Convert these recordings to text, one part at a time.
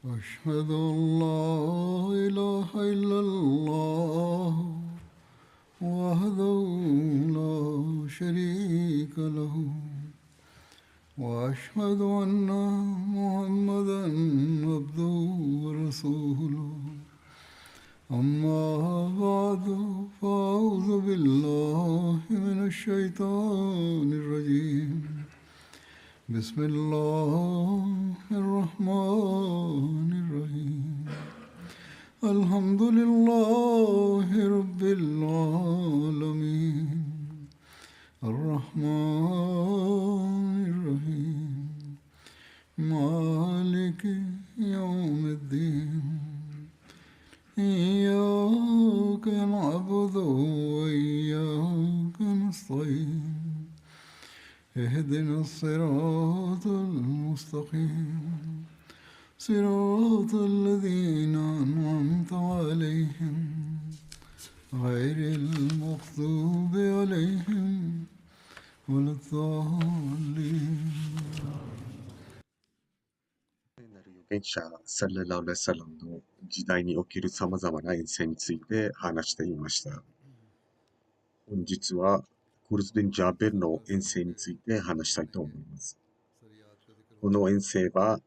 أشهد أن لا إله إلا الله وحده لا شريك له وأشهد أن محمدا عبده ورسوله أما بعد فأعوذ بالله من الشيطان الرجيم بسم الله الرحمن الرحيم الحمد لله رب العالمين الرحمن الرحيم مالك يوم الدين إياك نعبد وإياك نستعين اهدنا الصراط المستقيم صراط الذين أنعمت عليهم غير المغضوب عليهم ولا الضالين 聖なる預言者サッララルサラムの時代に起きる様々な遠征について話していました。本日はクルズビン・ジャーベルの遠征について話したいと思います。この遠征は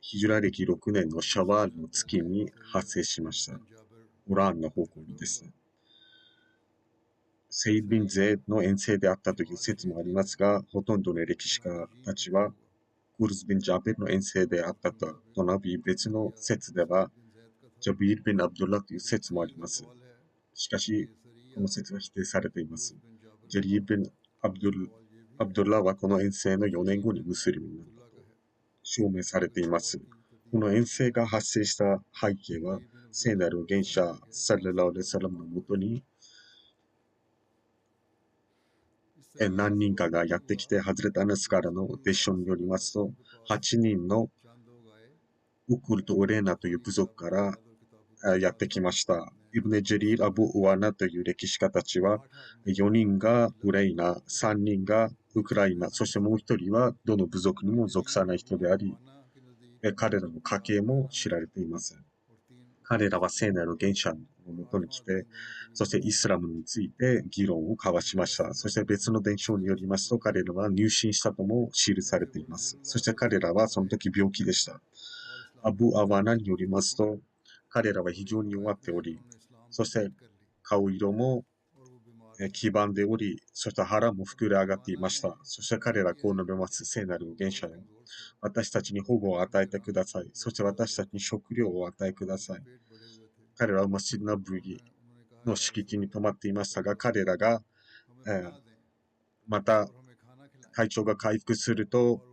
ヒジュラ歴6年のシャワールの月に発生しました。オラーンの方向にですね。セイビン勢の遠征であったという説もありますが、ほとんどの歴史家たちはクルズビン・ジャーベルの遠征であったと述べ、別の説ではジャビール・ビン・アブドゥラという説もあります。しかし、この説は否定されています。ジャリール・ビン・アブドゥラはこの遠征の4年後にムスリムになったと証明されています。この遠征が発生した背景は、聖なる預言者サッララルサラムのもとに何人かがやってきて、ハズレット・アナスからの弟子書によりますと、8人のウクルとオレーナという部族からやってきました。イブネ・ジェリール・アブ・ウワナという歴史家たちは、4人がウレイナ、3人がウクライナ、そしてもう1人はどの部族にも属さない人であり、彼らの家系も知られています。彼らは聖なる預言者のもとに来て、そしてイスラムについて議論を交わしました。そして別の伝承によりますと、彼らは入信したとも記されています。そして彼らはその時病気でした。アブ・アワナによりますと、彼らは非常に弱っており、そして顔色も黄ばんでおり、そして腹も膨れ上がっていました。そして彼らはこう述べます。聖なる預言者よ。私たちに保護を与えてください。そして私たちに食料を与えください。彼らはマシドナブギの敷地に泊まっていましたが、彼らが、また体調が回復すると、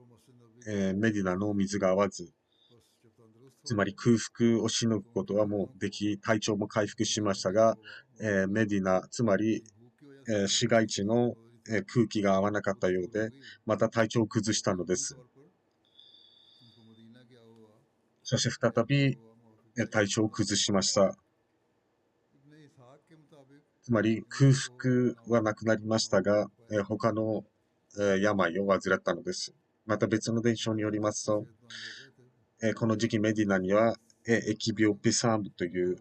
メディナの水が合わず、つまり空腹をしのぐことはもうでき、体調も回復しましたが、メディナ、つまり、市街地の、空気が合わなかったようで、また体調を崩したのです。そして再び、体調を崩しました。つまり空腹はなくなりましたが、他の、病を患ったのです。また別の伝承によりますと、この時期メディナには、疫病ペサームという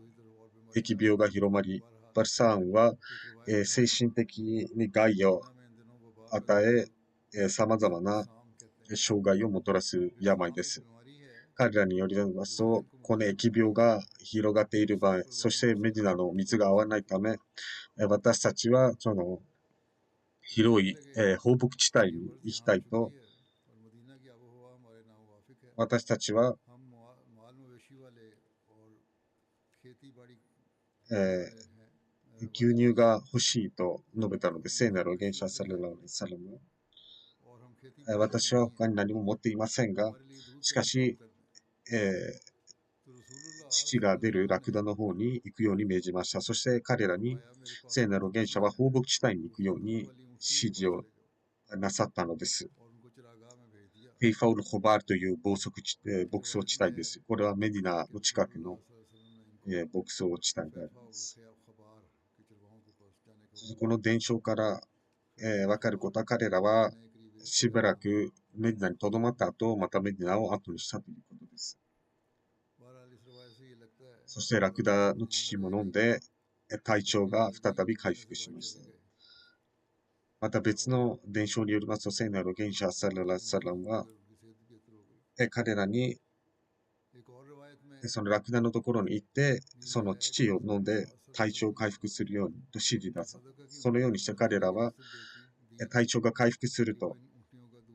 疫病が広まり、バルサーンは、精神的に害を与え、様々な障害をもたらす病です。彼らによりますと、この疫病が広がっている場合、そしてメディナの水が合わないため、私たちはその広い、放牧地帯に行きたいと、私たちは、牛乳が欲しいと述べたので、聖なる預言者サルラルサルム。私は他に何も持っていませんが、しかし、父が出るラクダの方に行くように命じました。そして彼らに聖なる預言者は放牧地帯に行くように指示をなさったのです。フェイファウル・ホバールという牧草地帯です。これはメディナの近くの、牧草地帯であります。この伝承から、わかることは彼らはしばらくメディナに留まった後、またメディナを後にしたということです。そしてラクダの乳も飲んで、体調が再び回復しました。また別の伝承によりますと、聖なる元者サララサランは、彼らにそのラクダのところに行って、その乳を飲んで体調を回復するようにと指示出す。そのようにして彼らは体調が回復すると、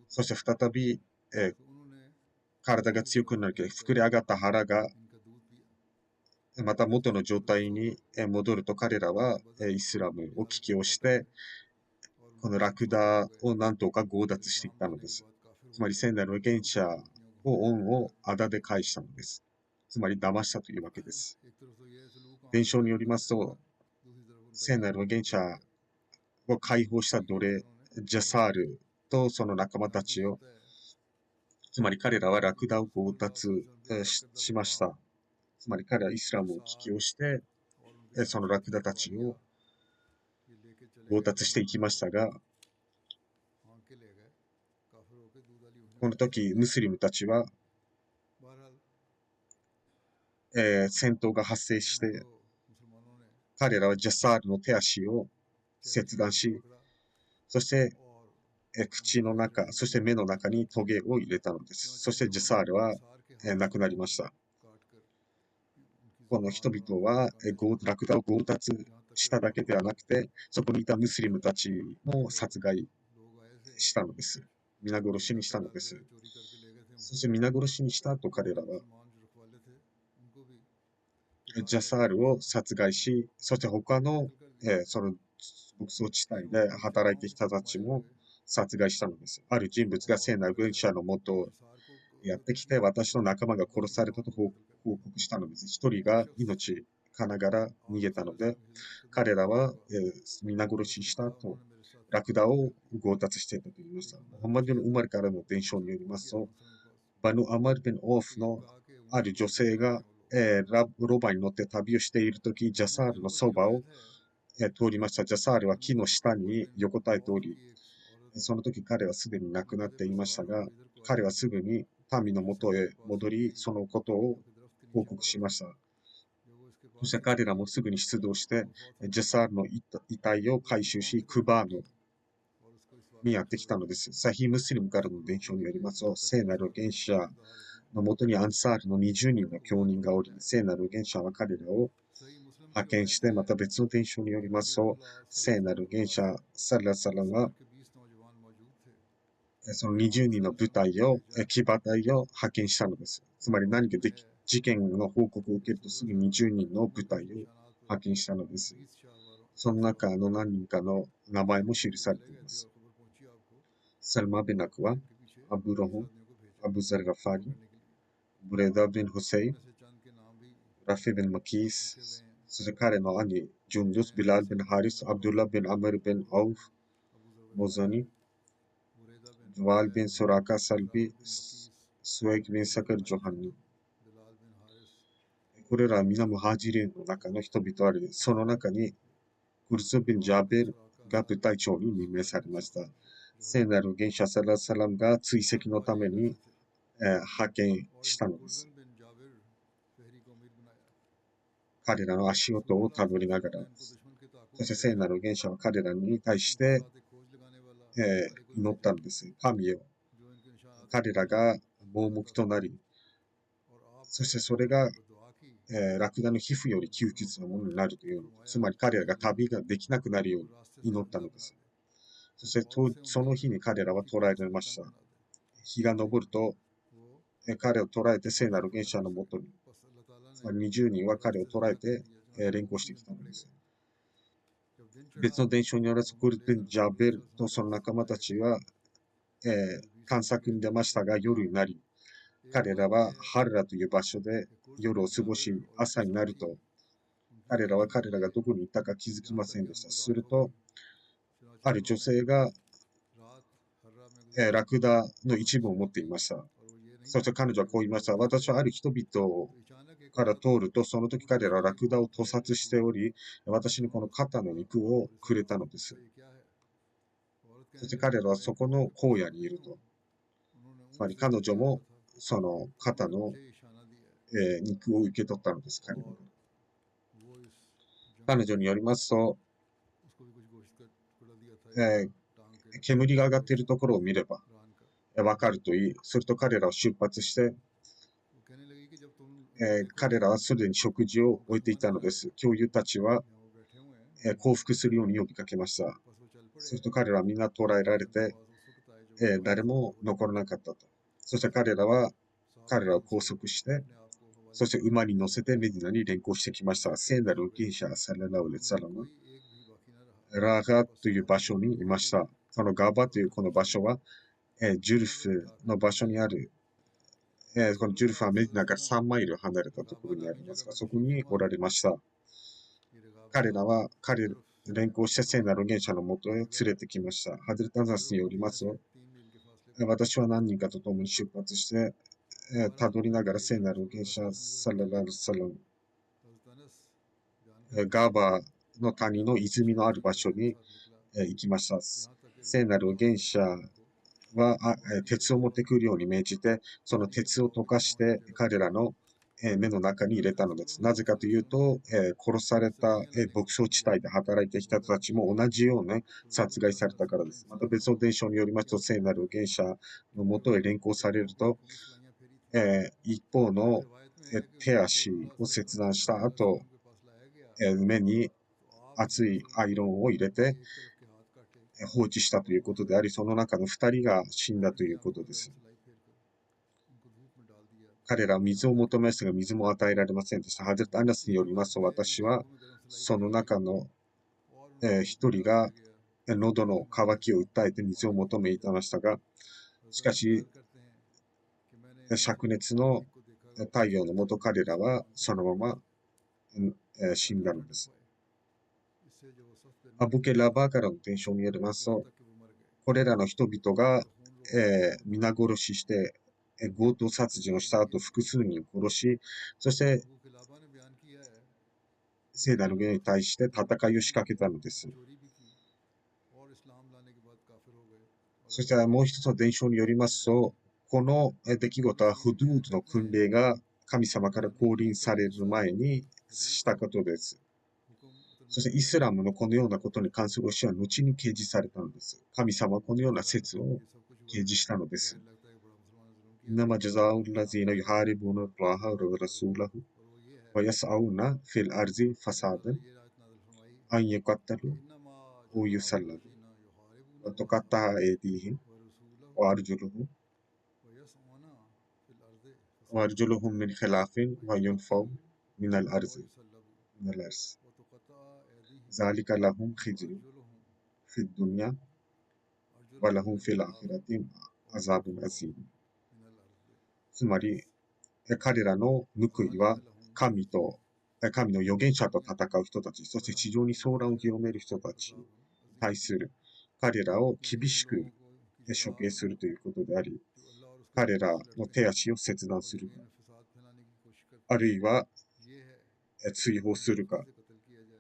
そして再び、体が強くなるけど、膨れ上がった腹がまた元の状態に戻ると、彼らはイスラムを帰教して、このラクダを何とか強奪していったのです。つまり聖なる元者恩をあだで返したのです。つまり騙したというわけです。伝承によりますと、聖なる元者を解放した奴隷、ジャサールとその仲間たちを、つまり彼らはラクダを強奪しました。つまり彼はイスラムを帰教して、そのラクダたちを強奪していきましたが、この時、ムスリムたちは、戦闘が発生して、彼らはジャサールの手足を切断し、そして、口の中、そして目の中にトゲを入れたのです。そしてジャサールは、亡くなりました。この人々は、ラクダを強奪しただけではなくて、そこにいたムスリムたちも殺害したのです。皆殺しにしたのです。そして皆殺しにした後、彼らはジャサールを殺害し、そして他の、その牧草地帯で働いてきた人たちも殺害したのです。ある人物が聖なる軍者のもとをやってきて、私の仲間が殺されたと報告したのです。一人が命かながら逃げたので、彼らは、皆殺しした後、ラクダを強奪していたと言いました。モハンマドのウマルからの伝承によりますと、バヌ・アマル・ベン・オーフのある女性が、ロバに乗って旅をしているとき、ジャサールのそばを、通りました。ジャサールは木の下に横たえており、その時彼はすでに亡くなっていましたが、彼はすぐに民のもとへ戻り、そのことを報告しました。そして彼らもすぐに出動して、ジャサールの遺体を回収し、クバーノにやってきたのです。サヒムスリムからの伝承によりますと、聖なる元者のもとにアンサールの20人の教人がおり、聖なる元者は彼らを派遣して、また別の伝承によりますと、聖なる元者サラサラは、その20人の部隊を、騎馬隊を派遣したのです。つまり何か事件の報告を受けるとすぐ20人の部隊を派遣したのです。その中の何人かの名前も記されています。サルマ・ベン・アクワ、アブ・ロホン、アブ・ザル・ガファリ、ブレダ・ビン・ホセイ、ラフィ・ベン・マキース、そして彼の兄、ジュンドゥス、ビラル・ベン・ハリス、アブドゥラ・ベン・アメル・ベン・アウフ、モザニ、ジワール・ベン・ソラカ・サルビ、スウェイク・ベン・サカル・ジョハンニ。これらは皆ムハジリンの中の人々あり、その中にクルズ・ビン・ジャベルが部隊長に任命されました。聖なる元者サラサラムが追跡のために、派遣したのです。彼らの足音をたどりながら、そして聖なる元者は彼らに対して、祈ったのです。神よ、彼らが盲目となり、そしてそれが、ラクダの皮膚より窮屈なものになるというの。つまり彼らが旅ができなくなるように祈ったのです。そしてその日に彼らは捕らえられました。日が昇ると、彼を捕らえて聖なる元者のもとに、つまり20人は彼を捕らえて、連行してきたのです。別の伝承によると、クルテン・ジャベルとその仲間たちは、探索に出ましたが、夜になり、彼らはハルラという場所で夜を過ごし、朝になると、彼らがどこにいたか気づきませんでした。すると、ある女性が、ラクダの一部を持っていました。そして彼女はこう言いました。私はある人々から通ると、その時彼らはラクダを屠殺しており、私にこの肩の肉をくれたのです。そして彼らはそこの荒野にいると。つまり彼女もその肩の肉を受け取ったのです。और वो इस जंग 彼 में 女によりますと、 उसको भी कुछ गोश्त का टुकड़ा दिया था え या टांग के 煙が上がってい गोश्त るところを見れば रान का わかると言い、すると彼らは出発して、 वो कहने लगी कि जब तुम देखोगे 彼らはすでに食事を तो 終えてい मुसलमान たの सारे です。教諭たちは、 यहाँ वो बैठे हुए हैं 降伏するように呼びかけました。 बस वो चल す पड़े ると彼らはみんな捕らえられ उनके て、 पास उस वक्त आए जब वो 誰 वापस も वो 残ら जंग なかったと。そして彼らは साहब 彼らを इरान 拘 से 束して、 अपने आप को हवाले そして कर 馬に乗せてメディナに連行してきました。 सब 聖な कत्ल る हो 預 गए 言者サララウレ उनमें サ से ラムは कोई एक भी बाकी न रहा ラガ बस という सारे 場所にいました。そのガバというこの場所は、ジュル जब वो フ जाकर の場所 पहुंचे にある、この रसूलुल्लाह ジュルフはメディナから सल्लल्लाहु 3マイル離れたところ गलाबा にあ नामी ります जगह が、 पर そこ तशरीफ に फरमा おら थे れました。 ये रगाबा 彼らは彼 तरफ से 連行した聖なる預言者のもとへ連 गया れてきました。ハズレタナスによりますと、 तीन मील के फासले पर 私は何人かと共に出発して、た बहरहाल どりながら ये 聖なる預言 रसूलुल्लाह 者 सल्लल्लाहु サララルサラム、 हज़रत अनस बयान करते ガ हैं バの कि 谷 जब の मैं 泉のある शरीयत 場 लेकर 所 उनके に साथ निकला 行きました。 यहाँ तक कि 聖 जब なる मैंने 預言 वहाँ 者 से लोगों को は、बाहर किया 鉄を तो 持ってくるように命じて、その पानी के 鉄を बहाव 溶 के かし रुकावट की て जगह पर 彼らの目の中に入れたのです。なぜかというと、殺された सब्जियां लाने 牧 की 草 तरतीब 地 है 帯で働いてきた人たち कि も同じように तो 殺害されたからです。また別の伝承によりますと、聖なる預言者のもとへ連行されると、 खूनी सलाइयां फेरी थी 一方 एक の रिवायत में है कि 手 जब 足 रसूलुल्लाह を सल्लल्लाहु 切断した अलैहि 後、 वसल्लम के पास लाया गया 目に तो आपने 熱いアイロンを入れて एक तरफ के हाथ काटे 放置したということであり、その中の2人が死んだ और とい इसके うこと आंखों で से す。 सलाई फेर कर उनको धूप में डाल दिया 彼らは水を यहाँ तक 求めましたが、水も与えられませんでした。ハゼルト・アナスに इस よりま रिवायत すと、 में 私 इनकी は आंखों में गर्म सलाई その फेरी गई 中の और उनको 一 धूप 人 में が डाला गया 喉の ताकि नजर 渇きを訴えて水を求めていましたが、 し हज़रत か अनस し、 बयान करते हैं कि मैंने इनमें से 灼熱の एक को देखा 太陽 कि の下、彼ら जिसके は आंखों そ से のまま死ん कतल だ न ので कर す。 पाए इससे जो सख्त アブケラ निर्दयता バーからの伝承によりますと、 यहाँ तक कि वो मर गए これらの人々が उनका खून लोगों को 皆殺しして、強盗殺人をした後、複数人殺し、そして अबू किलाबा ने बयान किया है 聖 कि なる義 रसूलुल्लाह に対して戦いを仕掛けたのです。 चोरी भी की और इस्लाम लाने के बाद काफिर हो गए और そしてもう一つの伝承によりますと、この出来事はフドゥードの訓令が神様から降臨される前にしたことです。 हुक्म そしてイスラムのこのようなことに関する教えは後に掲示されたのです。神様はこのような説を ये सब कुछ हुआ 掲示したので तो す。 जाहिर लगता है कि बड़ा मुसलमान जुल्म किया إنما جزاء الذين يحاربون الله ورسوله और वो ये है ويسعون في الأرض कि अल्लाह فسادا ताला ने ये आयत नाज़िल फरमाई أن يقتلوا इन्नमा أو जज़ाउल يسلبوا लज़ीना युहारिबून अल्लाह وتقطع أيديهم व रसूलहु وأرجلهم व यसऊना फिल अर्ज़ि फसादन وأرجلهم من خلاف أन وينفوا युक़त्तलू من أव الأرض युसल्लबू व तुक़त्तअ ऐदीहिम ذلك لهم व خزي अर्जुलुहुम في الدنيا अर्जुलुहुम ولهم मिन في खिलाफिन الآخرة व عذاب युनफ़ौ عظيم。 मिनल अर्ज़ि つまり、彼らの報い ज़ालिक は लहुम 神の預言者と दुनिया 戦う人たち、そして地上に वलहुम फिल 騒乱を広 आखिरति める人たちに अज़ाबुन अज़ीम 対する彼らを क्योंकि 厳 इन しく लोगों को की 処 जज़ा 刑するということであり、 जो अल्लाह और उसके 彼 रसूल ら से の लड़ते 手 हैं 足を切断 और するか、 ज़मीन में फसाद फैलाने की कोशिश करते あ हैं るいは ये है 追放 उन्हें する सख्ती か、 से कत्ल किया जाए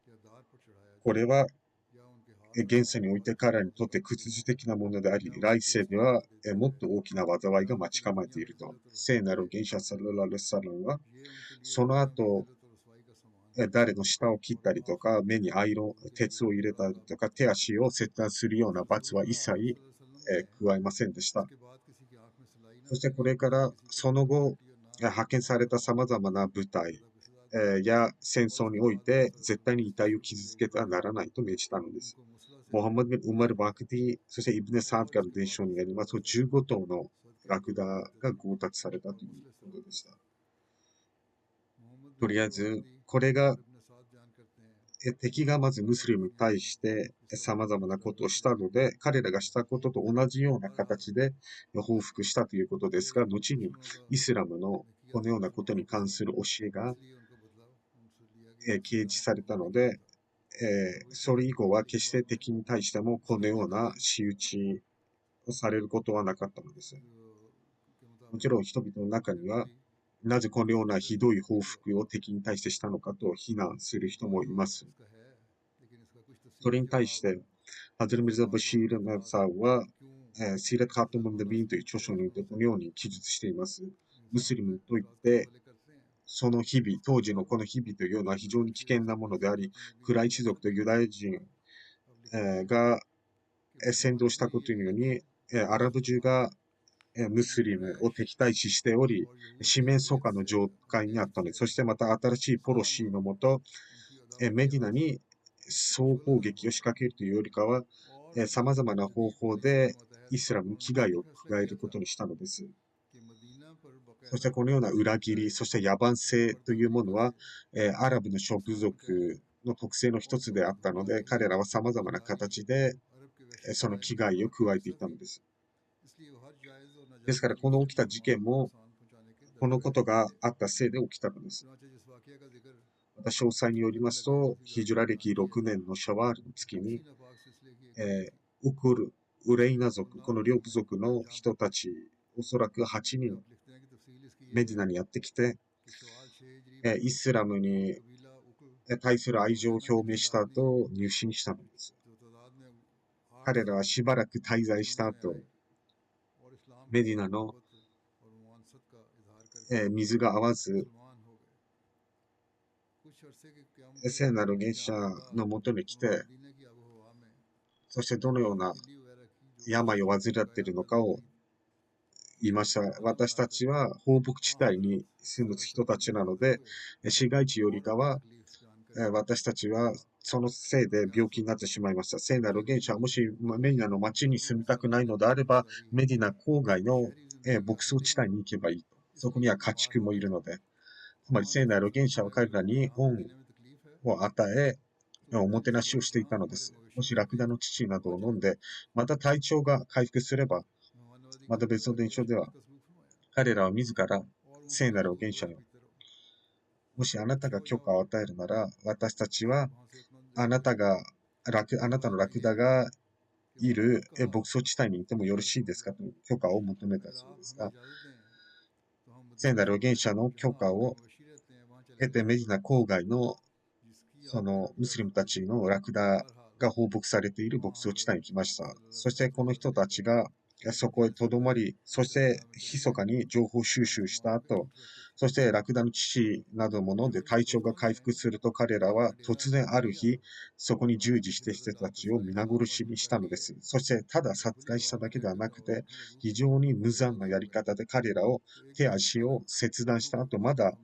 या दार पर चढ़ाया こ जाए れは या उनके हाथ 現世におい पाँव て बांध 彼ら कर にとって ज़ब्त 屈 किए 辱 जाएं 的なものであり、 या 来 उन्हें 世 बेइज्जत では कर दिया もっと जाए 大きな災い या が待ち उनके लिए 構えて दुनिया い में ると。 जिल्लत और 聖 रसवाई なる है 預言者サルラルサランは、 ये उनके लिए その दुनिया में 後、 जिल्लत और रसवाई का सामान है 誰の舌を切っ और たりとか、 आखिरत 目 में にアイロン、 उनके 鉄 लिए を入れ बड़ा たり अज़ाब とか、手足を切断するような जब 罰は一 रसूलुल्लाह 切 सल्लल्लाहु अलैहि वसल्लम ने 加えませんでした。 इसके बाद किसी की आंख में सलाई न そしてこ फेरी れか ना ら、 किसी को その गोली 後、 काटी और ना 派 किसी 遣 को された अपने 様 हाथ 々 से な部 गज़ब 隊 की सज़ा दी や戦 और 争に उसके おい बाद भी て、 सख्त 絶対に遺 ज़बरदस्ती 体を शुरू 傷 हुई つけてはならないと命じたのです。 उनको मुसला से モハンマド・ビン・ウマル・バ पीटा クディ、そしてイブネ・サード और からの इसके 伝 बाद 承に उस よりますと、 दरवाजे से 15頭の सदक़े ラ की クダ गोली मारते が थे 強奪された और という मुसले こ से とで वारते した。 थे मोहम्मद と बिन りあえ अमर ず、 वाकदी これが और इब्न साद बयान करते हैं 敵がまず कि ムスリ अल्लाह ムに ने 対して इसे 様 वाक़या 々な फैसला ことを कर した दिया ので、彼らがしたことと同じような बहरहाल 形で報復したということです ये が、後に दुश्मनों का イスラムの ने किया この था ようなこと मुसलमानों に के 関 साथ する教えが इसलिए उनका बदला उनसे लिया गया 掲示された उन्होंने の किया で、 था そ इसी れ以後は वाक़े 決 के して बाद 敵に対してもこの सही ような बुखारी 仕打ちをされることはなかったのです。के も मुताबिक ちろん人々の中 मैंने には、 कभी なぜこのよう किसी な से ひどい जुल्म 報 नहीं किया 復を敵に対してしたのかと非難する人 तो もい जो ます。 इसका है लेकिन इसका कुछ それ तफसीली に対し जवाब て、ハズル・ミルザ・バシールさんは、कि क्यों シーラット・ハットムン・ ज़िल デ・ビーンという मुनासिब 著 के 書において आज़मा このように記述しています。ムスリムといって、その日々、当時のこの日々というのは非常に危険なものであり、クライ氏族とユダヤ人が扇動したことにより、アラブ中がムスリムを敵対視しており、四面楚歌の状態にあったのです。そしてまた新しいポロシーのもと、メディナに総攻撃を仕掛けるというよりかは、様々な方法でイスラムに危害を加えることにしたのです。そしてこのような裏切り、そして野蛮性というものは、アラブの諸部族の特性の一つであったので、彼らは様々な形でその危害を加えていたのです。ですから、この起きた事件も、このことがあったせいで起きたのです。また、詳細によりますと、ヒジュラ歴6年のシャワールの月に、ウクル、ウレイナ族、この両部族の人たち、おそらく8人、メディナにやってきて、イスラムに対する愛情を表明した後、入信したのです。彼らはしばらく滞在した後、メディナの水が合わず、聖なる元首のもとに来て、そしてどのような病を患っているのかを言いました。私たちは放牧地帯に住む人たちなので、市街地よりかは、私たちはそのせいで病気になってしまいました。聖なる元首はもしメディナの町に住みたくないのであれば、メディナ郊外の牧草地帯に行けばいいと。そこには家畜もいるので。つまり聖なる元首は彼らに恩を与え、おもてなしをしていたのです。もしラクダの乳などを飲んで、また体調が回復すれば、また別の伝承では、彼らは自ら聖なる元首に、もしあなたが許可を与えるなら、私たちはあなたのラクダがいる牧草地帯にいてもよろしいですかという許可を求めたそうですが、聖なる元首の許可を得てメディナ郊外のそのムスリムたちのラクダが放牧されている牧草地帯に来ました。そしてこの人たちがそこへとどまり、そして密かに情報収集した後、そしてラクダの乳なども飲んで体調が回復すると彼らは突然ある日、そこに従事している人たちを皆殺しにしたのです。そしてただ殺害しただけではなくて、非常に無残なやり方で彼らを手足を切断した後、まだ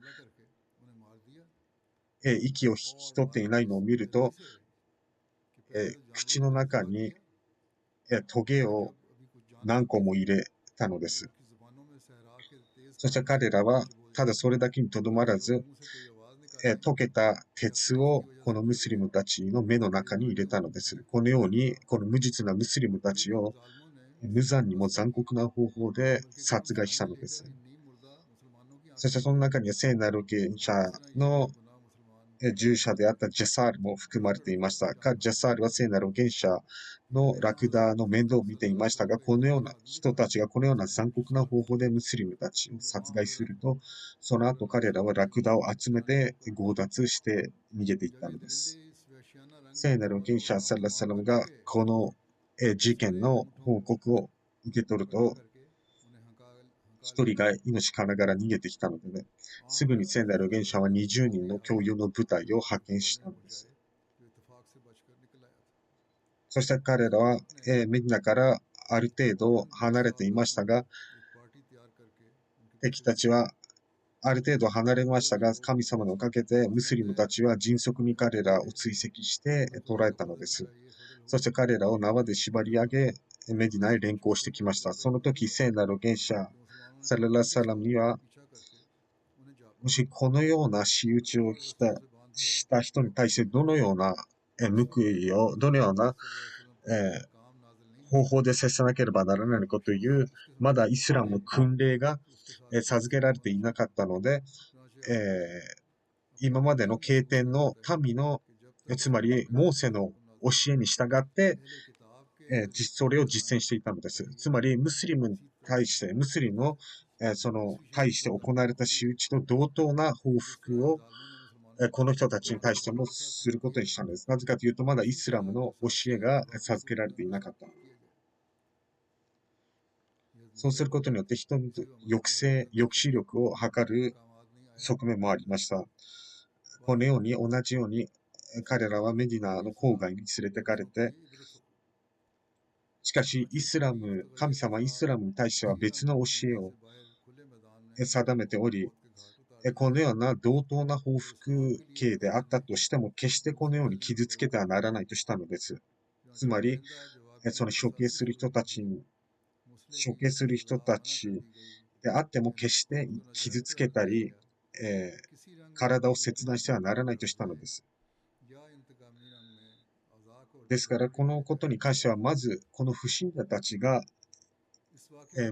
息を引き取っていないのを見ると、口の中にトゲを何個も入れたのです。そして彼らはただそれだけにとどまらず、溶けた鉄をこのムスリムたちの目の中に入れたのです。このように、この無実なムスリムたちを無残にも残酷な方法で殺害したのです。そしてその中には聖なる権者の従者であったジャサールも含まれていました。ジャサールは聖なる元首のラクダの面倒を見ていましたが、このような人たちがこのような残酷な方法でムスリムたちを殺害すると、その後彼らはラクダを集めて強奪して逃げていったのです。聖なる元首サラサラムがこの事件の報告を受け取ると、一人が命からがら逃げてきたのでね、すぐに聖なる元首は20人の共有の部隊を派遣したのです。そして彼らは、メディナからある程度離れていましたが、敵たちはある程度離れましたが、神様のおかげでムスリムたちは迅速に彼らを追跡して捕らえたのです。そして彼らを縄で縛り上げ、メディナへ連行してきました。その時、聖なる元首サララサラムには、もしこのような仕打ちをした人に対してどのような報いを、どのような方法で接さなければならないのかという、まだイスラムの訓令が授けられていなかったので、今までの経典の民の、つまりモーセの教えに従って、それを実践していたのです。つまりムスリムに対して、ムスリムの対して行われた仕打ちと同等な報復をこの人たちに対してもすることにしたのです。なぜかというと、まだイスラムの教えが授けられていなかった。そうすることによって人々抑止力を図る側面もありました。このように同じように彼らはメディナの郊外に連れてかれて、しかし神様イスラムに対しては別の教えを定めており、このような同等な報復刑であったとしても、決してこのように傷つけてはならないとしたのです。つまり、その処刑する人たちであっても決して傷つけたり、体を切断してはならないとしたのです。ですから、このことに関しては、まず、この不信者たちが、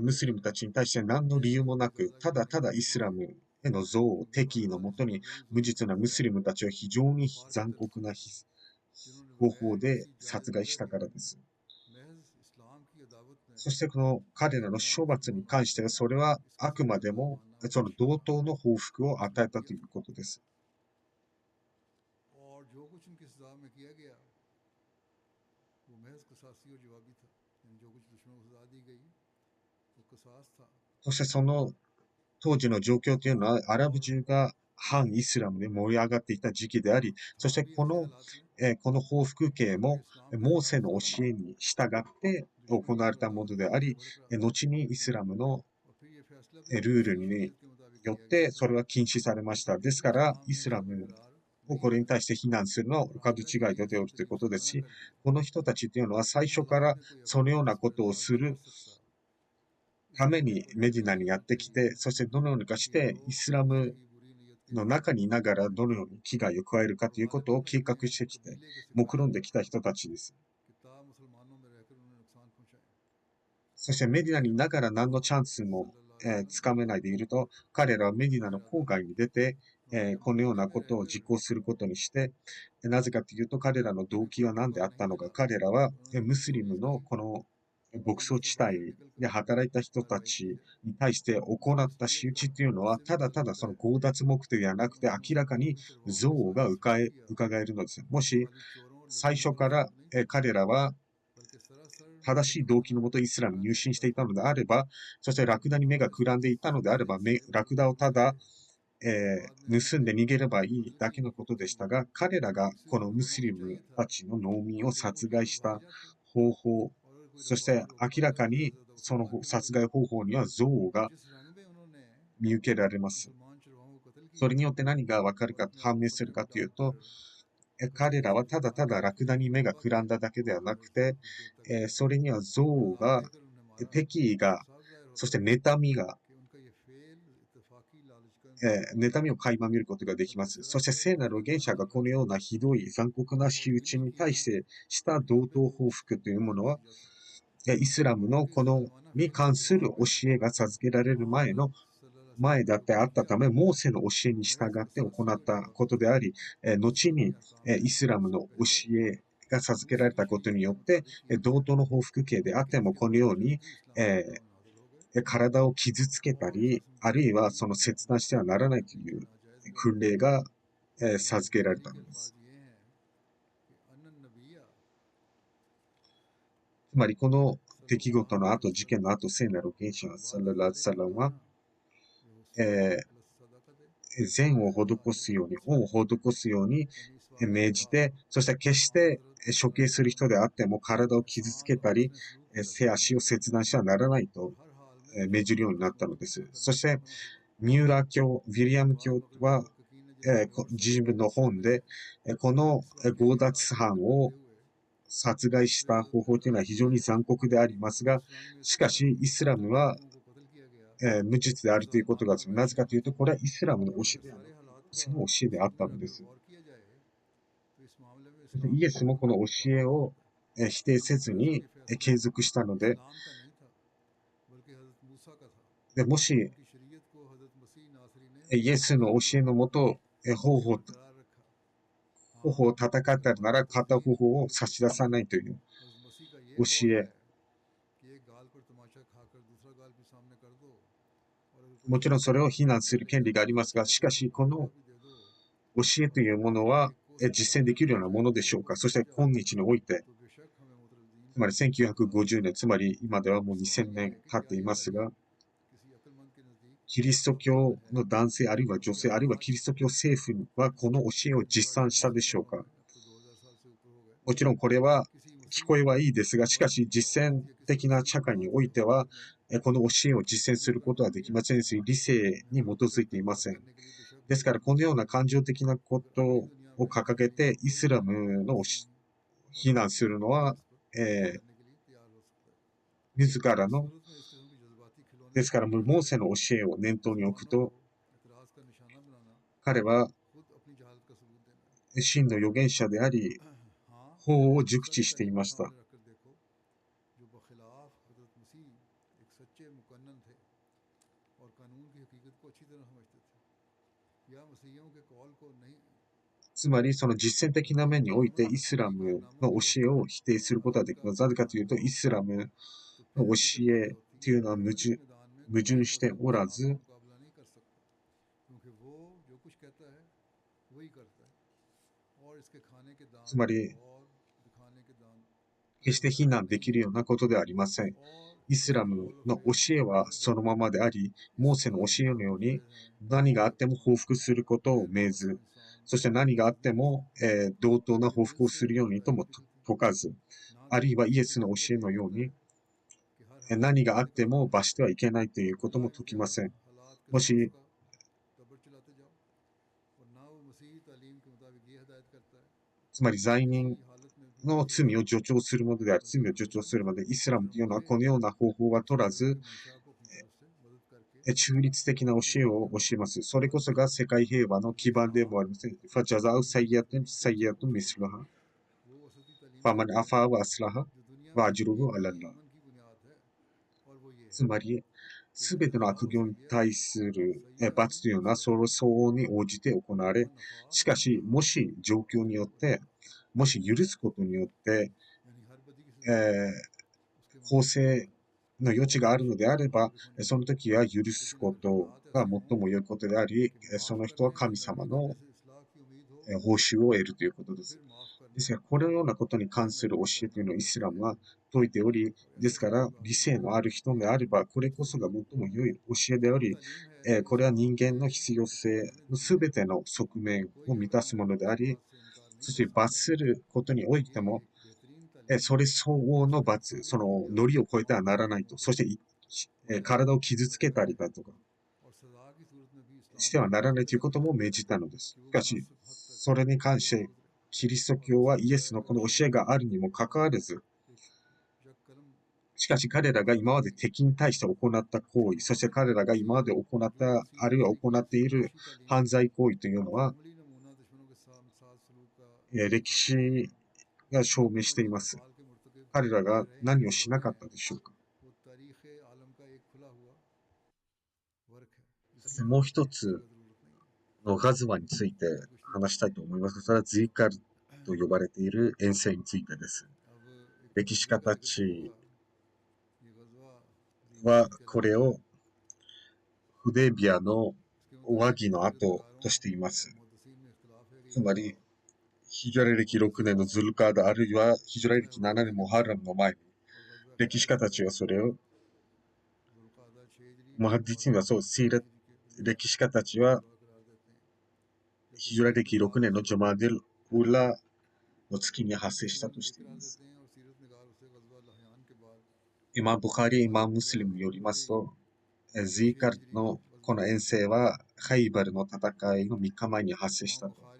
ムスリムたちに対して何の理由もなく、ただただイスラムへの憎悪、敵意のもとに、無実なムスリムたちを非常に残酷な方法で殺害したからです。そしてこの彼らの処罰に関しては、それはあくまでもその同等の報復を与えたということです。そしてその当時の状況というのは、アラブ中が反イスラムで盛り上がっていた時期であり、そしてこの報復刑も、モーセの教えに従って行われたものであり、後にイスラムのルールによってそれは禁止されました。ですから、イスラムをこれに対して非難するのはお門違いであるということですし、この人たちというのは最初からそのようなことをするためにメディナにやってきて、そしてどのようにかしてイスラムの中にいながらどのように危害を加えるかということを計画してきて、目論んできた人たちです。そしてメディナにいながら何のチャンスも、つかめないでいると、彼らはメディナの郊外に出て、このようなことを実行することにして、なぜかというと彼らの動機は何であったのか、彼らはムスリムのこの牧草地帯で働いた人たちに対して行った仕打ちというのは、ただただその強奪目的ではなくて、明らかに憎悪が伺えるのです。もし、最初から彼らは正しい動機のもとイスラムに入信していたのであれば、そしてラクダに目がくらんでいたのであれば、ラクダをただ、盗んで逃げればいいだけのことでしたが、彼らがこのムスリムたちの農民を殺害した方法、そして明らかにその殺害方法には憎悪が見受けられます。それによって何がわかるか、判明するかというと、彼らはただただラクダに目がくらんだだけではなくて、それには憎悪が、敵意が、そして妬みが、妬みを垣間見ることができます。そして聖なる預言者がこのようなひどい残酷な仕打ちに対してした同等報復というものは、イスラムのこのに関する教えが授けられる前だってあったため、モーセの教えに従って行ったことであり、後にイスラムの教えが授けられたことによって、同等の報復刑であってもこのように、体を傷つけたり、あるいはその切断してはならないという訓令が、授けられたのです。つまりこの出来事の後、事件の後、聖なる預言者サララサラは、善を施すように、恩を施すように命じて、そして決して処刑する人であっても体を傷つけたり、手足を切断してはならないと命じるようになったのです。そして、ミューラー教、ウィリアム教は、自分の本で、この強奪犯を殺害した方法というのは非常に残酷でありますが、しかし、イスラムは、無実であるということが、なぜかというと、これはイスラムの教えではなくて、その教えであったのです。イエスもこの教えを否定せずに継続したので、もし、イエスの教えのもと、頬を叩かったなら片頬を差し出さないという教え。もちろんそれを非難する権利がありますが、しかしこの教えというものは実践できるようなものでしょうか。そして今日において、つまり1950年、つまり今ではもう2000年経っていますが、キリスト教の男性あるいは女性あるいはキリスト教政府はこの教えを実践したでしょうか。もちろんこれは聞こえはいいですが、しかし実践的な社会においては、この教えを実践することはできませんし、理性に基づいていません。ですから、このような感情的なことを掲げて、イスラムの非難するのは、自らの、ですから、モーセの教えを念頭に置くと、彼は真の預言者であり、法を熟知していました。つまり、その実践的な面においてイスラムの教えを否定することはできます。なぜかというと、イスラムの教えというのは矛盾しておらず、つまり、決して非難できるようなことではありません。イスラムの教えはそのままであり、モーセの教えのように何があっても報復することを命ず、そして何があっても、同等な報復をするようにとも説かず、あるいはイエスの教えのように、何があっても罰してはいけないということも説きません。もし、つまり罪人の罪を助長するものであり、罪を助長するまで、イスラムというのはこのような方法は取らず、中立的な教えを教えます。それこそが世界平和の基盤でもあります。ファジャザウサイヤトンサイヤトンミスラハ。ファマンアファーワアスラハ。ワアジルブアラッラ。つまり、すべての悪行に対する罰というのはその相応に応じて行われ、しかし、もし状況によって、もし許すことによって、公正の余地があるのであれば、その時は許すことが最も良いことであり、その人は神様の報酬を得るということです。ですが、このようなことに関する教えというのをイスラムは説いており、ですから、理性のある人であれば、これこそが最も良い教えであり、これは人間の必要性のすべての側面を満たすものであり、そして罰することにおいても、それ相応の罰、その、ノリを超えてはならないと。そして、体を傷つけたりだとか、してはならないということも命じたのです。しかし、それに関して、キリスト教はイエスのこの教えがあるにもかかわらず、しかし彼らが今まで敵に対して行った行為、そして彼らが今まで行った、あるいは行っている犯罪行為というのは、歴史が証明しています。彼らが何をしなかったでしょうか。そしてもう一つのガズワについて話したいと思います。それはズイカルと呼ばれている遠征についてです。歴史家たちはこれをフデビアの和議の後としています。つまり、ヒジュラ歴6年のズルカーダ、あるいはヒジュラ歴7年モハラムの前に、歴史家たちはそれを、ムハディツィンはそう、歴史家たちは、ヒジュラ歴6年のジョマデル・ウラの月に発生したとしています。イマン・ブカリ、イマン・ムスリムによりますと、ズイカルのこの遠征は、ハイバルの戦いの3日前に発生したと。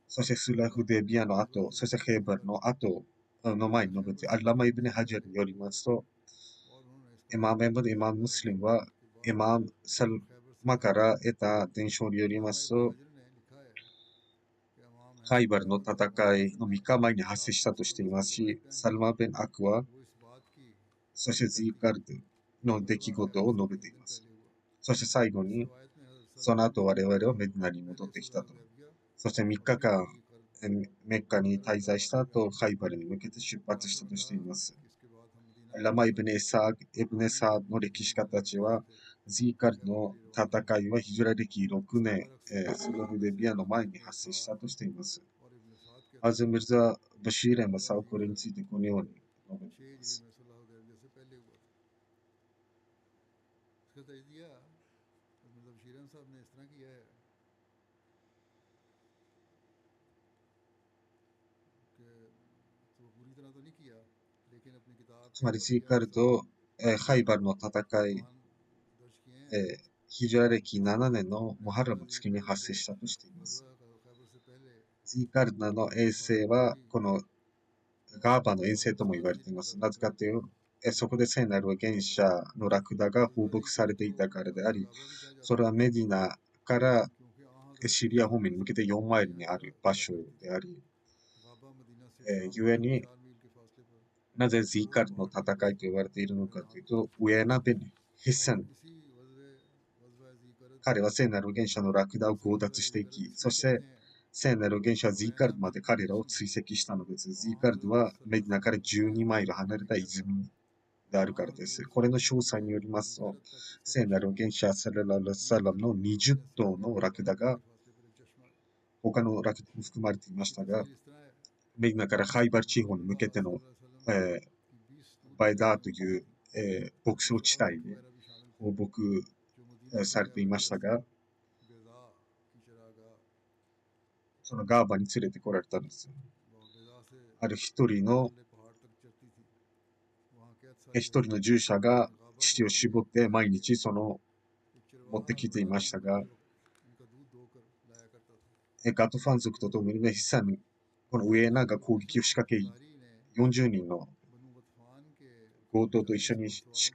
そしてスラフデビアの後、そしてヘイバルの後の前に述べて、アッラマ・イブネ・ハジャルによりますと、イマーム・エムド・イマーム・ムスリムは、イマーム・サルマから得た伝承によりますと、ハイバルの戦いの3日前に発生したとしていますし、サルマ・ベン・アクは、そしてズイカルドの出来事を述べています。そして最後に、その後我々はメディナに戻ってきたと。そして3日間、メッカに滞在した後、ハイバルに向けて出発したとしています。ラマ・イブネ・サーの歴史家たちは、ズィーカルの戦いはヒジュラ歴6年、スロフデビアの前に発生したとしています。ハズ・ミルザ・バシール・マサオこれについてこのように述べています。つまりジーカルと、ハイバルの戦い、ヒジュラ歴7年のモハラムの月に発生したとしています。ジーカルナの衛星はこのガーバの遠征とも言われています。なぜかというと、そこで聖なる原者のラクダが放牧されていたからであり、それはメディナからシリア方面に向けて4マイルにある場所であり、故になぜジーカルの戦いと言われているのかというと、ウエナ・ベン・ヒッサン、彼は聖なる原者のラクダを強奪していき、そして聖なる原者はジーカルドまで彼らを追跡したのです。ジーカルドはメディナから12マイル離れた泉であるからです。これの詳細によりますと、聖なる原者サララルサラムの20頭のラクダが他のラクダも含まれていましたが、メディナからハイバル地方に向けての、バイダーという、牧草地帯で放牧されていましたが、そのガーバに連れてこられたんです。ある一人の従者が乳を絞って毎日持ってきていましたが、ガトファン族とともにヒッサン、このウエーナが攻撃を仕掛け、40人の強盗と一緒に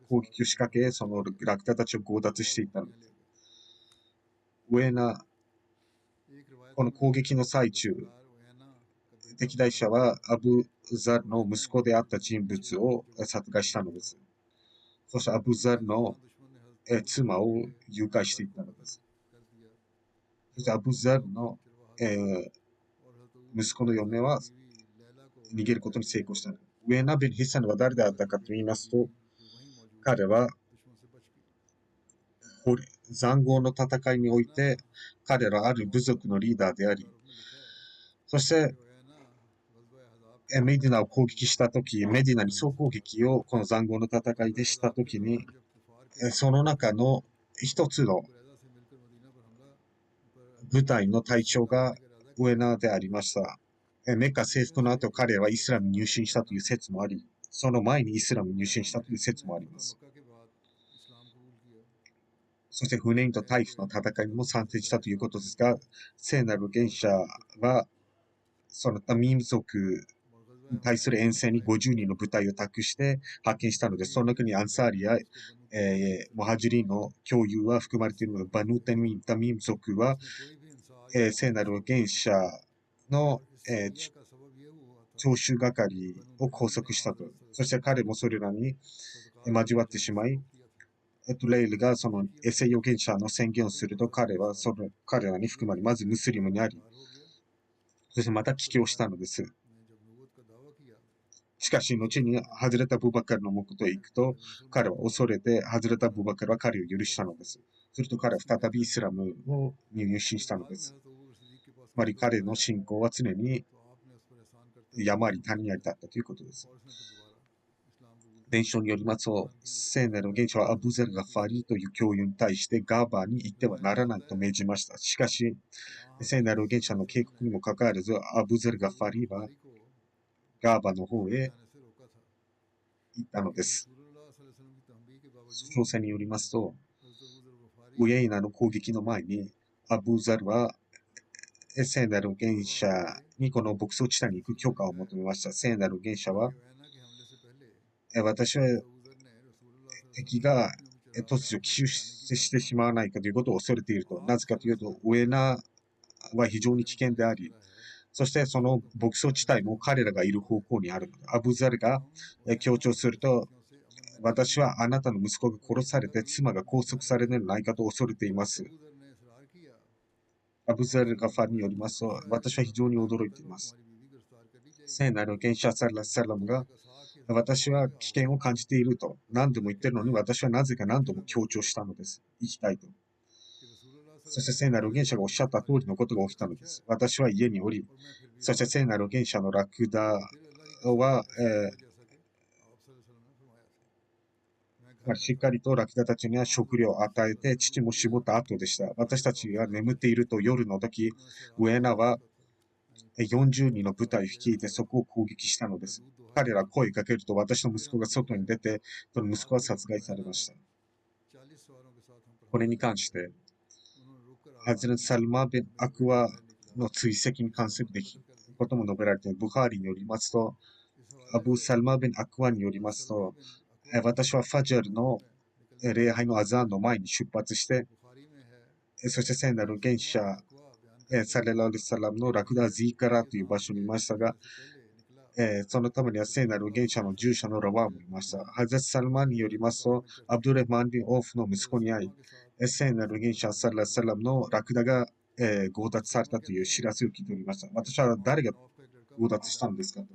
攻撃を仕掛け、そのラクダたちを強奪していったのです。ウエーナ、この攻撃の最中、敵対者はアブザルの息子であった人物を殺害したのです。そしてアブザルの妻を誘拐していったのです。そしてアブザルの、息子の嫁は逃げることに成功した。ウェーナ・ベン・ヒッサンは誰であったかと言いますと、彼は塹壕の戦いにおいて彼らある部族のリーダーであり、そしてメディナを攻撃したとき、メディナに総攻撃をこの塹壕の戦いでしたときに、その中の一つの部隊の隊長がウエナでありました。メッカ征服の後、彼はイスラムに入信したという説もあり、その前にイスラムに入信したという説もあります。そしてフネインとタイフの戦いにも参戦したということですが、聖なる原者は、そのタミーム族に対する遠征に50人の部隊を託して派遣したので、その中にアンサーリや、モハジリの共有は含まれているので、バヌタミーム族は、聖なる原者の、徴収係を拘束したと。そして彼もそれらに交わってしまい、レイルがそのエセ預言者の宣言をすると、彼は彼らに含まれ、まずムスリムにあり、そしてまた帰郷したのです。しかし、後にハズレタ・ブバカルのもとへ行くと、彼は恐れて、ハズレタ・ブバカルは彼を許したのです。すると彼は再びイスラムに入信したのです。つまり彼の信仰は常に山あり谷ありだったということです。伝承によりますと、聖なる原者はアブゼル・ガファリという教諭に対してガーバーに行ってはならないと命じました。しかし、聖なる原者の警告にもかかわらず、アブゼル・ガファリはガーバーの方へ行ったのです。詳細によりますと、ウエイナの攻撃の前に、アブザルは聖なる原者にこの牧草地帯に行く許可を求めました。聖なる原者は、私は敵が突如奇襲してしまわないかということを恐れていると。なぜかというと、ウエナは非常に危険であり、そしてその牧草地帯も彼らがいる方向にあるので、アブザルが強調すると、私はあなたの息子が殺されて妻が拘束されるのではないかと恐れています。アブザルがファンによりますと、私は非常に驚いています。聖なる原者サラサラムが、私は危険を感じていると何度も言っているのに、私はなぜか何度も強調したのです。生きたいと。そして聖なる預言者がおっしゃった通りのことが起きたのです。私は家におり、そして聖なる預言者のラクダは、しっかりとラクダたちには食料を与えて、乳も絞った後でした。私たちが眠っていると夜の時、ウエナは40人の部隊を率いてそこを攻撃したのです。彼ら声をかけると私の息子が外に出て、その息子は殺害されました。これに関して、ハズレット・サルマ・ビン・アクワの追跡に関する出来事も述べられている。ブハーリによりますと、アブ・サルマ・ビン・アクワによりますと、私はファジャルの礼拝のアザーンの前に出発して、そして聖なる預言者、サレラルサラムのラクダ・ズィーカラという場所にいましたが、そのためには聖なる預言者の従者のラワーもいました。ハゼツ・サルマンによりますと、アブドゥレマン・ビン・オフの息子に会い、聖なる預言者サラサラムのラクダが、強奪されたという知らせを聞いておりました。私は誰が強奪したんですかと。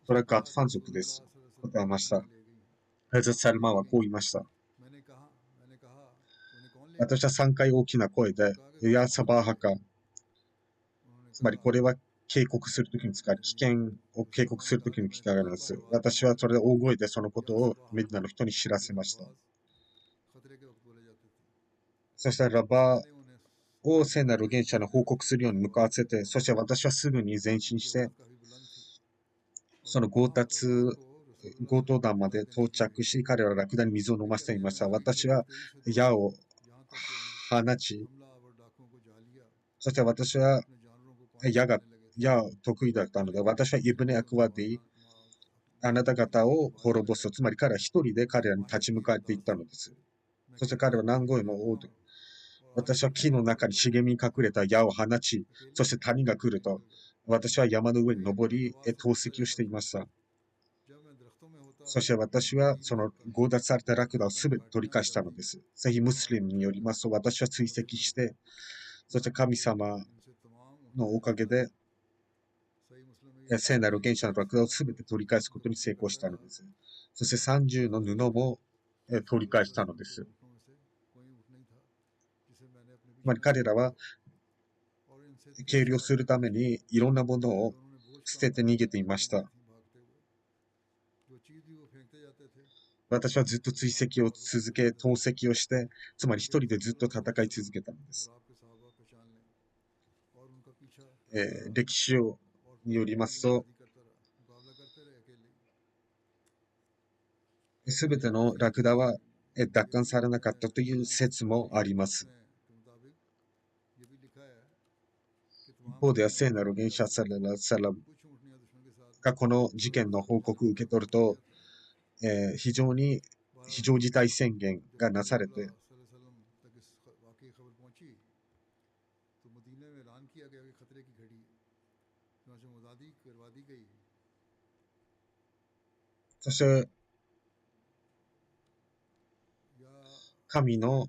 それはガットファン族です。答えました。ハゼツ・サルマンはこう言いました。私は3回大きな声で、ヤーサバーハカ、つまりこれは警告するときに使う、危険を警告するときに機会があります。私はそれで大声でそのことをメディナの人に知らせました。そしてラバーを聖なる預言者に報告するように向かわせて、そして私はすぐに前進して、その強盗団まで到着し、彼らはラクダに水を飲ませていました。私は矢を放ち、そして私は矢を得意だったので、私はイブネ・アクワディ、あなた方を滅ぼすと、つまり彼は一人で彼らに立ち向かっていったのです。そして彼は何声も私は木の中に茂みに隠れた矢を放ち、そして谷が来ると、私は山の上に登り、投石をしていました。そして私はその強奪されたラクダをすべて取り返したのです。セヒムスリムによりますと、私は追跡して、そして神様のおかげで、聖なる原始のラクダをすべて取り返すことに成功したのです。そして30の布も取り返したのです。つまり彼らは計量するためにいろんなものを捨てて逃げていました。私はずっと追跡を続け、投石をして、つまり一人でずっと戦い続けたのです。歴史によりますと、すべてのラクダは奪還されなかったという説もあります。一方では聖なる原始サラムがこの事件の報告を受け取ると、非常に非常事態宣言がなされて、そして神の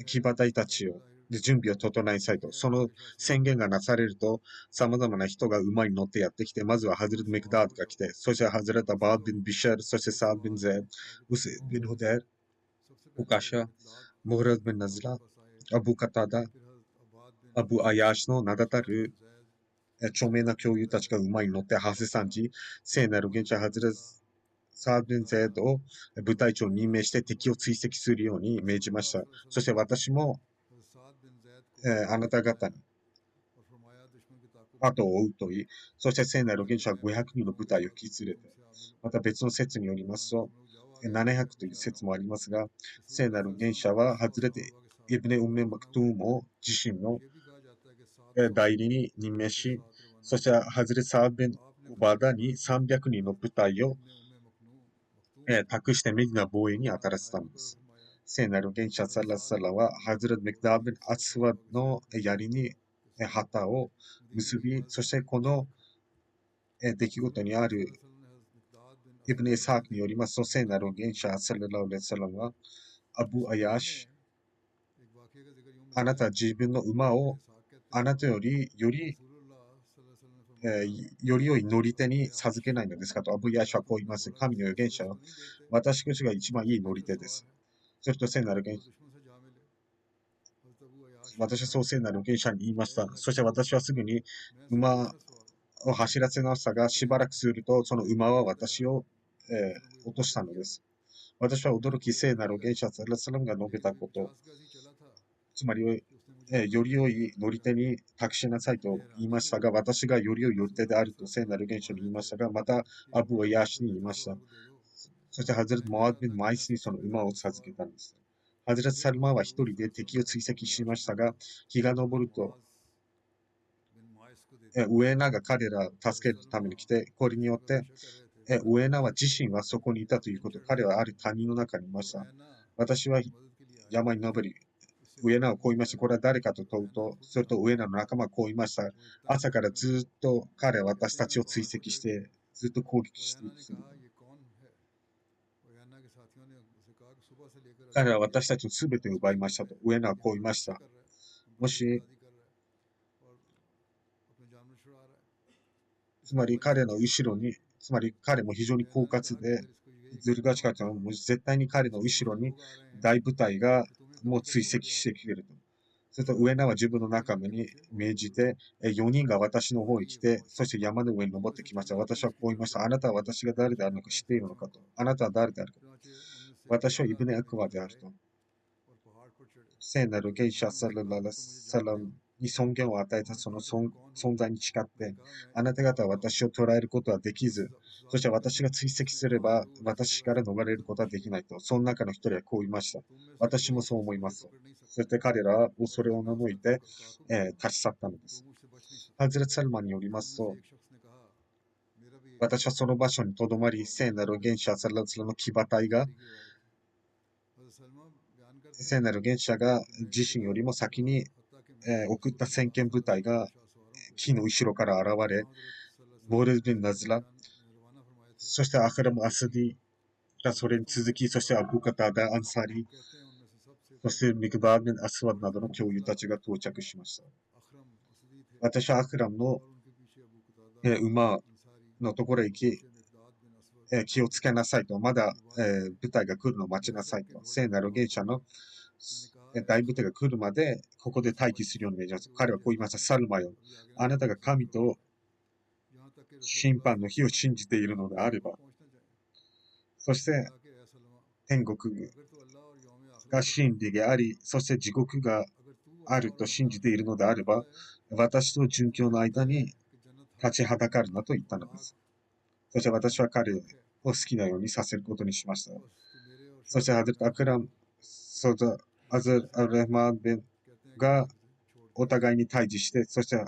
騎馬隊たちを準備を整えさいと、その宣言がなされると、様々な人が馬に乗ってやってきて、まずはハズレット・メクダードが来て、そしてハズレット・アバード・ビン・ビシャル、そしてサード・ビン・ゼー、ウス・ビン・ホデル、ウカシャ、モーラズ・ビン・ナズラ、アブ・カタダ、アブ・アヤーシの名だたる著名な教諭たちが馬に乗ってハセサンジ、聖なる現地ハズレット・サード・ビン・ゼードを部隊長に任命して敵を追跡するように命じました。そして私もあなた方に後を追うと言い、そして聖なる現者は500人の部隊を引き連れて、また別の説によりますと、700という説もありますが、聖なる現者は外れてイブネ・ウメ・マクトゥームを自身の代理に任命し、そしてハズレ・サーベン・ウバダに300人の部隊を託してメディナ防衛に当たらせたのです。聖なる現者サラサラはハズレ・メクダーベン・アスワの槍に旗を結び、そしてこの出来事にあるイブネ・サークによりますと、聖なる現者サララウレサラムはアブ・アヤーシ、あなたは自分の馬をあなたよりよりより良い乗り手に授けないのですかとアブ・ヤーシはこう言います。神の預言者は私が一番いい乗り手です。それと聖なる私はそう聖なる預言者に言いました。そして私はすぐに馬を走らせましたが、しばらくすると、その馬は私を、落としたのです。私は驚き、聖なる預言者サラサラムが述べたこと、つまり、より良い乗り手に託しなさいと言いましたが、私がより良い乗り手であると聖なる預言者に言いましたが、またアブはヤーシに言いました。そしてハズレット・モアッド・ビン・マイスにその馬を授けたんです。ハズレット・サルマンは一人で敵を追跡しましたが、日が昇ると、ウエナが彼らを助けるために来て、これによって、ウエナは自身はそこにいたということ、彼はある谷の中にいました。私は山に登り、ウエナをこう言いました。これは誰かと問うと、それとウエナの仲間はこう言いました。朝からずっと彼は私たちを追跡して、ずっと攻撃していく。彼は私たちのすべてを奪いましたと。ウエナはこう言いました。もし、つまり彼の後ろに、つまり彼も非常に狡猾で、ずる賢かったのも絶対に彼の後ろに大部隊がもう追跡してくれると。すると上名は自分の仲間に命じて、4人が私の方へ来て、そして山の上に登ってきました。私はこう言いました。あなたは私が誰であるのか知っているのかと。あなたは誰であるか。私はイブネ・アクワであると。聖なるゲイシャ・サララ・サラムに尊厳を与えたその存在に誓って、あなた方は私を捉えることはできず、そして私が追跡すれば私から逃れることはできないと。その中の一人はこう言いました。私もそう思いますと。そして彼らはそれを除いて、立ち去ったのです。ハズレツ・サルマンによりますと、私はその場所にとどまり、聖なる原始アサラツラの騎馬隊が、聖なる原始者が自身よりも先に、送った先見部隊が木の後ろから現れ、ボーレズ・ビン・ナズラ、そしてアクラム・アスディがそれに続き、そしてアブカタ・ダ・アンサリ、そしてミクバー・ビン・アスワドなどの教諭たちが到着しました。私はアクラムの、馬のところへ行き、気をつけなさいと、まだ、部隊が来るのを待ちなさいと、聖なる原者の大部隊が来るまで、ここで待機するように命じます。彼はこう言いました。サルマよ。あなたが神と審判の日を信じているのであれば、そして天国が真理であり、そして地獄があると信じているのであれば、私と殉教の間に立ちはだかるなと言ったのです。そして私は彼を好きなようにさせることにしました。そしてハズルト・アクラム、ソザ・アズル・アルレマンベンがお互いに対峙して、そして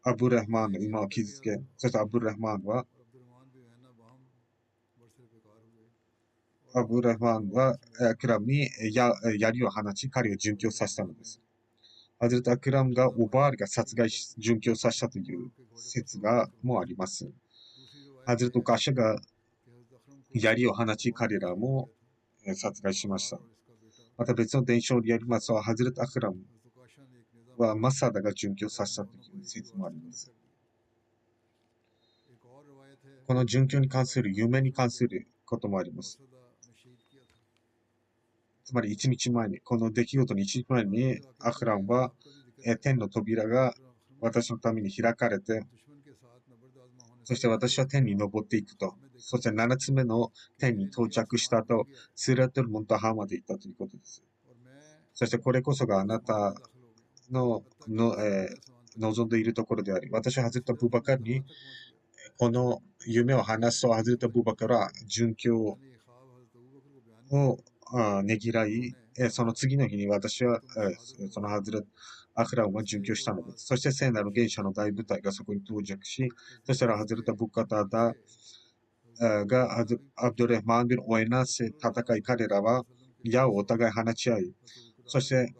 アブルラフマンの馬を傷つけ、そしてアブルラフマンは、アクラムに槍を放ち、彼を殉教させたのです。ハズルト・アクラムがオバールが殺害し、殉教させたという説がもあります。ハズルト・ガシャが槍を放ち、彼らも殺害しました。また別の伝承によりますと、ハズレット・アクラムはマサダが殉教させたという説もあります。この殉教に関する夢に関することもあります。つまり1日前に、この出来事に1日前に、アクラムは天の扉が私のために開かれて、そして私は天に登っていくと。そして7つ目の天に到着したと、スラトル・モンタハまで行ったということです。そしてこれこそがあなたの望んでいるところであり、私はハズレット・ブバカルにこの夢を話すと、ハズレット・ブバカルは殉教をねぎらい、その次の日に私はそのハズレット・アクラムは殉教したのです。そして聖なる原社の大部隊がそこに到着し、そしたらハズレット・ブカタダがアブドゥレマンビン・オエナス戦い、彼らは矢をお互い放ち合い、そして、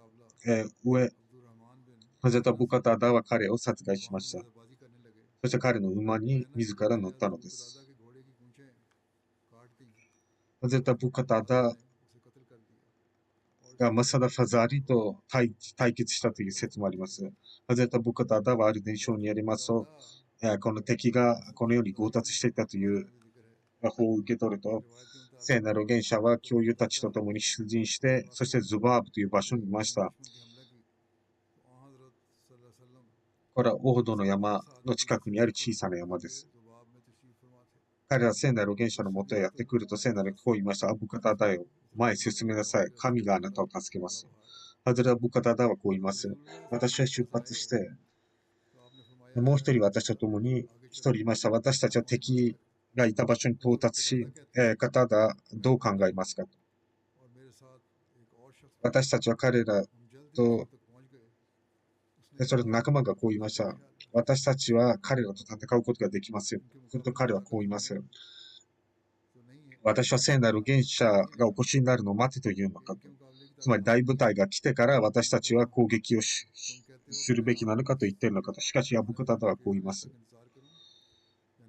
ハゼタ・ブカタダは彼を殺害しました。そして彼の馬に自ら乗ったのです。ハゼタ・ブカタダがマサダ・ファザーリと対決したという説もあります。ハゼタ・ブカタダはある伝承によりますと、この敵がこのように強奪していたという法を受け取ると、聖なる原者は教諭たちと共に出陣して、そしてズバーブという場所にいました。これはオードの山の近くにある小さな山です。彼ら聖なる現象のもとへやってくると聖なるこう言いました。アブカタダよ。前へ進めなさい。神があなたを助けます。ハズレアブカタダはこう言います。私は出発して、もう一人私と共に一人いました。私たちは敵がいた場所に到達し、カタダどう考えますかと。私たちは彼らと、それと仲間がこう言いました。私たちは彼らと戦うことができますよ。すると彼はこう言います。私は聖なる元者がお越しになるのを待てというのかと。つまり大部隊が来てから私たちは攻撃をするべきなのかと言っているのかと。しかし、アブクタダはこう言います。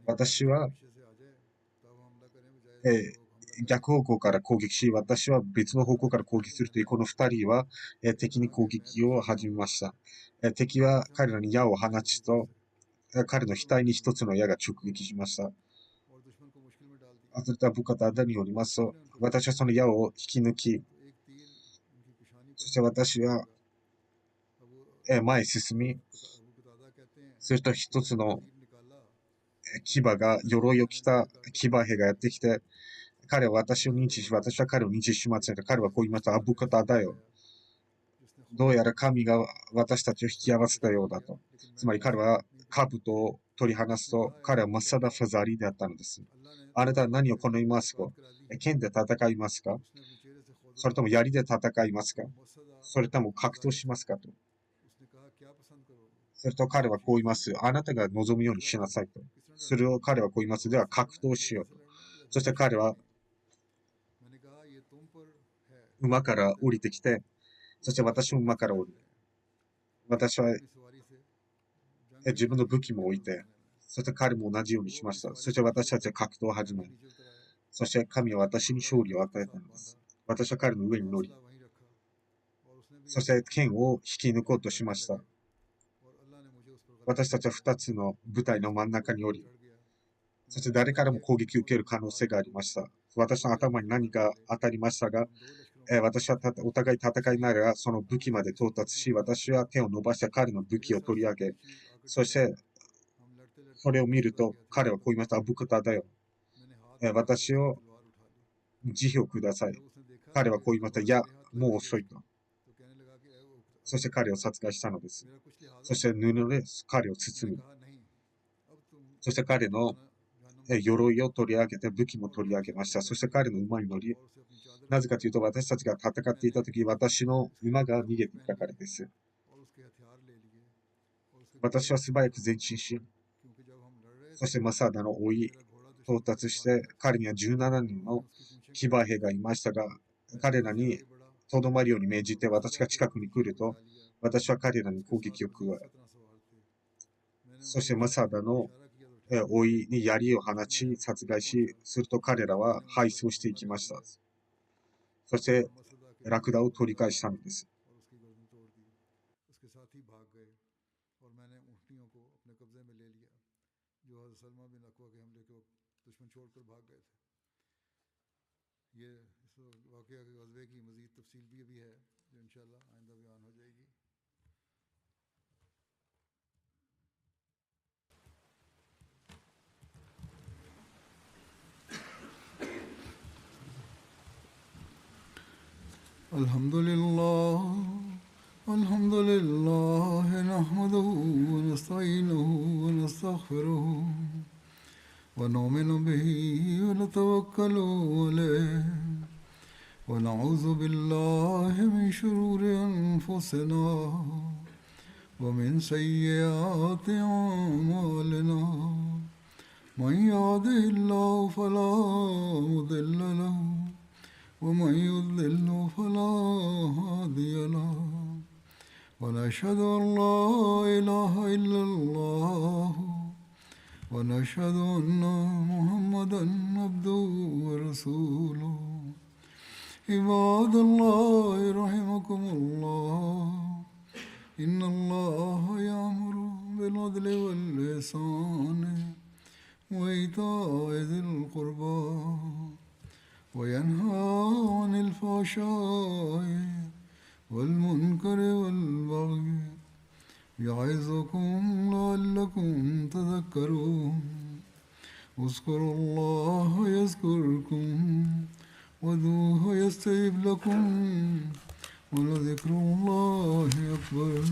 私は、逆方向から攻撃し、私は別の方向から攻撃するというこの二人は、敵に攻撃を始めました。敵は彼らに矢を放ちと、彼の額に一つの矢が直撃しました。アズルタ・ブカタダによりますと、私はその矢を引き抜き、そして私は前へ進み、すると一つの牙が、鎧を着た騎馬兵がやってきて、彼は私を認知し、私は彼を認知しませんと。彼はこう言いました。アブカタだよ。どうやら神が私たちを引き合わせたようだと。つまり彼は兜を取り離すと、彼はマッサダ・ファザリであったのです。あなたは何を好みますか？剣で戦いますか？それとも槍で戦いますか？それとも格闘しますかと。すると彼はこう言います。あなたが望むようにしなさいと。すると彼はこう言います。では格闘しようと。そして彼は馬から降りてきて、そして私も馬から降り、私は自分の武器も置いて、そして彼も同じようにしました。そして私たちは格闘を始める。そして神は私に勝利を与えたのです。私は彼の上に乗り、そして剣を引き抜こうとしました。私たちは2つの部隊の真ん中におり、そして誰からも攻撃を受ける可能性がありました。私の頭に何か当たりましたが、私はお互い戦いながらその武器まで到達し、私は手を伸ばして彼の武器を取り上げ、そしてそれを見ると彼はこう言いました。アブクタだよ。私を慈悲をください。彼はこう言いました。いや、もう遅いと。そして彼を殺害したのです。そして布で彼を包み、そして彼の鎧を取り上げて武器も取り上げました。そして彼の馬に乗り、なぜかというと私たちが戦っていた時、私の馬が逃げていたからです。私は素早く前進し、そしてマサーダの追い到達して、彼には17人の騎馬兵がいましたが、彼らにとどまるように命じて、私が近くに来ると、私は彼らに攻撃を加え、そしてマサーダの追いに槍を放ち、殺害し、すると彼らは敗走していきました。そして、ラクダを取り返したのです。الحمد لله الحمد لله نحمده ونستعينه ونستغفره ونؤمن به ونتوكل عليه ونعوذ بالله من شرور أنفسنا ومن سيئات أعمالنا من يهده الله فلا مضل له ومن يضلل فلا هادي له ونشهد أن لا إله إلا الله ونشهد أن محمدا عبده ورسوله عباد الله رحمكم الله إن الله يأمر بالعدل والإحسان وإيتاء ذي القربى وينهى عن الفحشاء والمنكر والبغي يعظكم لعلكم تذكرون اذكروا الله يذكركم وادعوه يستجب لكم ولذكر الله أكبر.